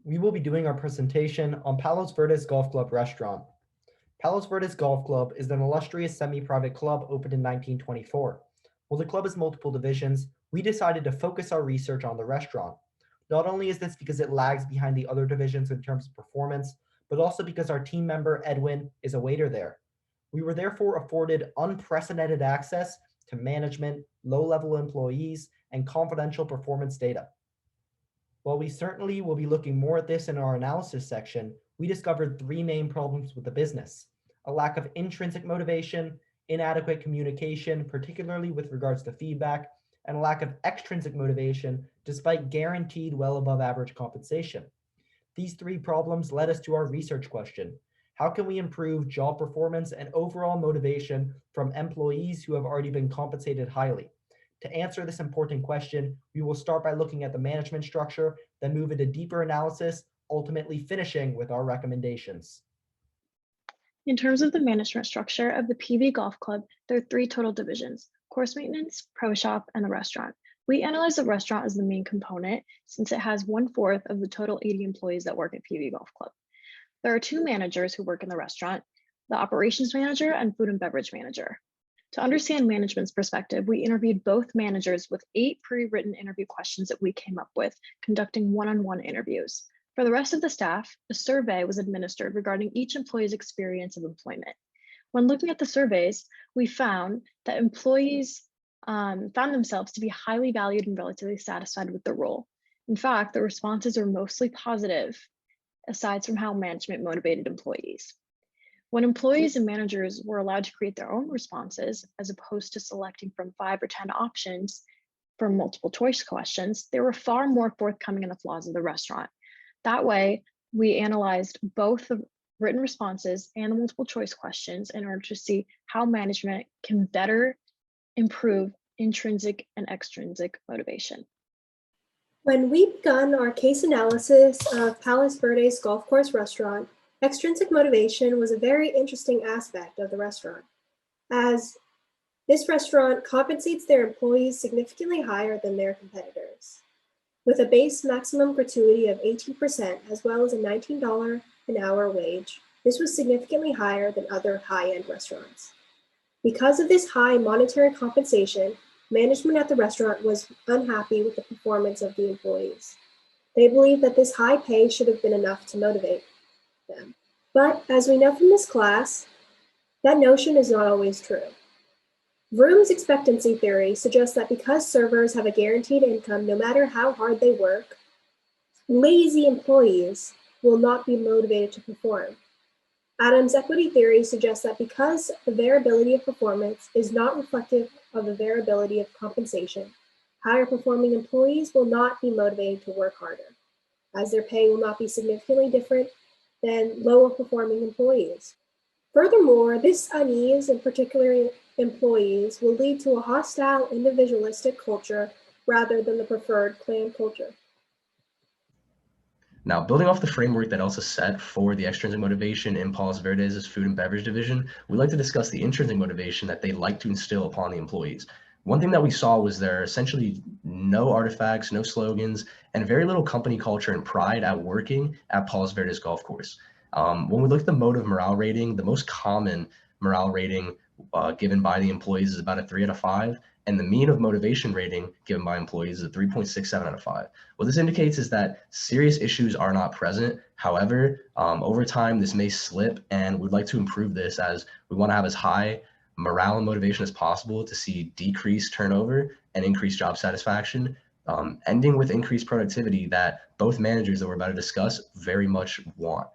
We will be doing our presentation on Palos Verdes Golf Club restaurant. Palos Verdes Golf Club is an illustrious semi-private club opened in 1924. While the club has multiple divisions, we decided to focus our research on the restaurant. Not only is this because it lags behind the other divisions in terms of performance, but also because our team member Edwin is a waiter there. We were therefore afforded unprecedented access to management, low-level employees, and confidential performance data. While we certainly will be looking more at this in our analysis section, we discovered three main problems with the business: a lack of intrinsic motivation, inadequate communication, particularly with regards to feedback, and a lack of extrinsic motivation despite guaranteed well above average compensation. These three problems led us to our research question: how can we improve job performance and overall motivation from employees who have already been compensated highly? To answer this important question, we will start by looking at the management structure, then move into deeper analysis, ultimately finishing with our recommendations. In terms of the management structure of the PV Golf Club, there are three total divisions: course maintenance, pro shop, and the restaurant. We analyze the restaurant as the main component since it has 1/4 of the total 80 employees that work at PV Golf Club. There are two managers who work in the restaurant: the operations manager and food and beverage manager. To understand management's perspective, we interviewed both managers with 8 pre-written interview questions that we came up with, conducting one-on-one interviews. For the rest of the staff, a survey was administered regarding each employee's experience of employment. When looking at the surveys, we found that employees found themselves to be highly valued and relatively satisfied with the role. In fact, the responses are mostly positive, aside from how management motivated employees. When employees and managers were allowed to create their own responses, as opposed to selecting from 5 or 10 options for multiple choice questions, they were far more forthcoming in the flaws of the restaurant. That way, we analyzed both the written responses and the multiple choice questions in order to see how management can better improve intrinsic and extrinsic motivation. When we began our case analysis of Palos Verdes Golf Course Restaurant, extrinsic motivation was a very interesting aspect of the restaurant, as this restaurant compensates their employees significantly higher than their competitors. With a base maximum gratuity of 18%, as well as a $19 an hour wage, this was significantly higher than other high-end restaurants. Because of this high monetary compensation, management at the restaurant was unhappy with the performance of the employees. They believed that this high pay should have been enough to motivate them. But as we know from this class, that notion is not always true. Vroom's expectancy theory suggests that because servers have a guaranteed income no matter how hard they work, lazy employees will not be motivated to perform. Adams' equity theory suggests that because the variability of performance is not reflective of the variability of compensation, higher performing employees will not be motivated to work harder, as their pay will not be significantly different than lower performing employees. Furthermore, this unease in particular employees will lead to a hostile individualistic culture rather than the preferred clan culture. Now, building off the framework that Elsa set for the extrinsic motivation in Palos Verdes' food and beverage division, we'd like to discuss the intrinsic motivation that they like to instill upon the employees. One thing that we saw was there are essentially no artifacts, no slogans, and very little company culture and pride at working at Palos Verdes Golf Course. When we look at the motive morale rating, the most common morale rating given by the employees is about a 3 out of 5, and the mean of motivation rating given by employees is a 3.67 out of 5. What this indicates is that serious issues are not present. However, over time, this may slip, and we'd like to improve this as we want to have as high morale and motivation as possible to see decreased turnover and increased job satisfaction, ending with increased productivity that both managers that we're about to discuss very much want.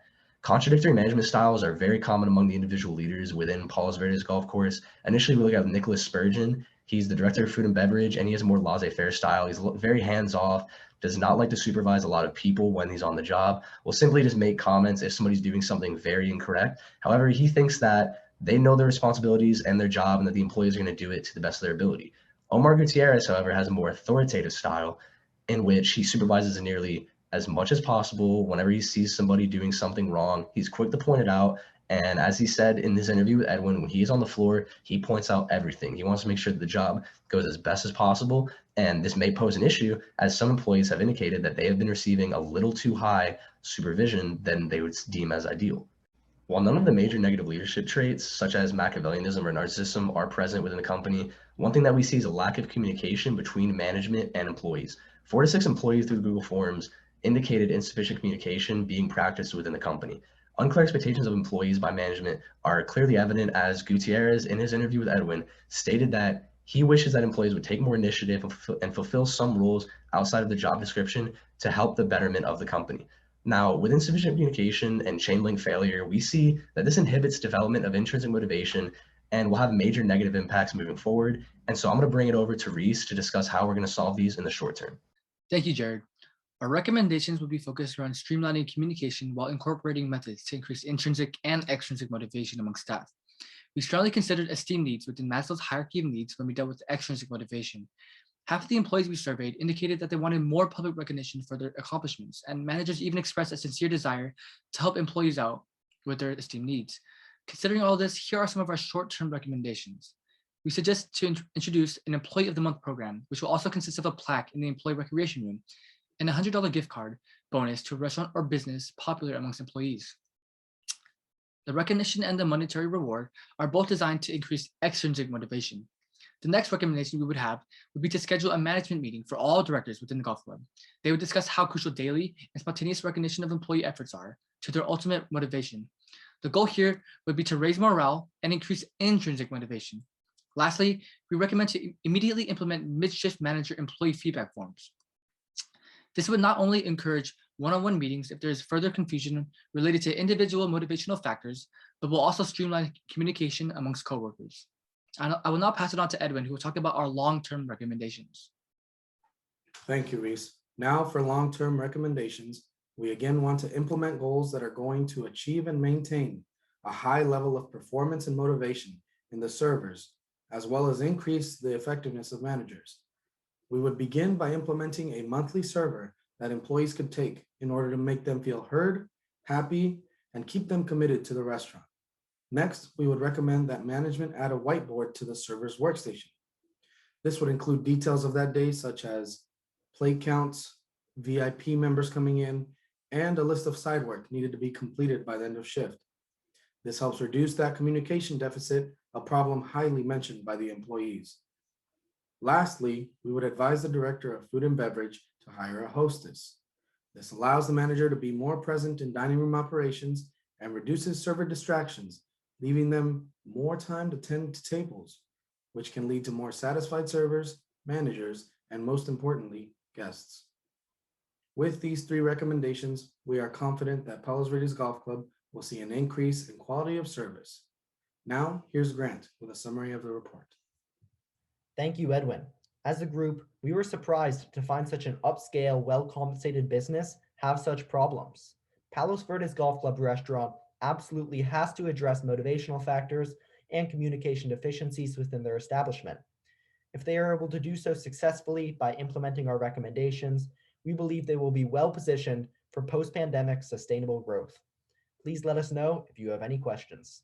Contradictory management styles are very common among the individual leaders within Palos Verdes Golf Course. Initially, we look at Nicholas Spurgen. He's the director of food and beverage, and he has a more laissez-faire style. He's very hands-off, does not like to supervise a lot of people when he's on the job, will simply just make comments if somebody's doing something very incorrect. However, he thinks that they know their responsibilities and their job and that the employees are going to do it to the best of their ability. Omar Gutierrez, however, has a more authoritative style in which he supervises nearly as much as possible. Whenever he sees somebody doing something wrong, he's quick to point it out And as he said in this interview with Edwin, when he's on the floor, he points out everything. He wants to make sure that the job goes as best as possible. And this may pose an issue, as some employees have indicated that they have been receiving a little too high supervision than they would deem as ideal. While none of the major negative leadership traits, such as Machiavellianism or narcissism, are present within the company, one thing that we see is a lack of communication between management and employees. 4 to 6 employees through Google Forms indicated insufficient communication being practiced within the company. Unclear expectations of employees by management are clearly evident, as Gutierrez, in his interview with Edwin, stated that he wishes that employees would take more initiative and fulfill some roles outside of the job description to help the betterment of the company. Now, with insufficient communication and chain link failure, we see that this inhibits development of intrinsic motivation and will have major negative impacts moving forward. And so I'm going to bring it over to Reese to discuss how we're going to solve these in the short term. Thank you, Jared. Our recommendations will be focused around streamlining communication while incorporating methods to increase intrinsic and extrinsic motivation among staff. We strongly considered esteem needs within Maslow's hierarchy of needs when we dealt with extrinsic motivation. Half of the employees we surveyed indicated that they wanted more public recognition for their accomplishments, and managers even expressed a sincere desire to help employees out with their esteem needs. Considering all this, here are some of our short-term recommendations. We suggest to introduce an Employee of the Month program, which will also consist of a plaque in the employee recreation room and a $100 gift card bonus to a restaurant or business popular amongst employees. The recognition and the monetary reward are both designed to increase extrinsic motivation. The next recommendation we would have would be to schedule a management meeting for all directors within the golf club. They would discuss how crucial daily and spontaneous recognition of employee efforts are to their ultimate motivation. The goal here would be to raise morale and increase intrinsic motivation. Lastly, we recommend to immediately implement mid-shift manager employee feedback forms. This would not only encourage one-on-one meetings if there is further confusion related to individual motivational factors, but will also streamline communication amongst coworkers. I will now pass it on to Edwin, who will talk about our long-term recommendations. Thank you, Reese. Now for long-term recommendations, we again want to implement goals that are going to achieve and maintain a high level of performance and motivation in the servers, as well as increase the effectiveness of managers. We would begin by implementing a monthly server that employees could take in order to make them feel heard, happy, and keep them committed to the restaurant. Next, we would recommend that management add a whiteboard to the server's workstation. This would include details of that day, such as plate counts, VIP members coming in, and a list of side work needed to be completed by the end of shift. This helps reduce that communication deficit, a problem highly mentioned by the employees. Lastly, we would advise the director of food and beverage to hire a hostess. This allows the manager to be more present in dining room operations and reduces server distractions, leaving them more time to tend to tables, which can lead to more satisfied servers, managers, and most importantly, guests. With these 3 recommendations, we are confident that Palos Verdes Golf Club will see an increase in quality of service. Now, here's Grant with a summary of the report. Thank you, Edwin. As a group, we were surprised to find such an upscale, well-compensated business have such problems. Palos Verdes Golf Club restaurant absolutely has to address motivational factors and communication deficiencies within their establishment. If they are able to do so successfully by implementing our recommendations, we believe they will be well positioned for post-pandemic sustainable growth. Please let us know if you have any questions.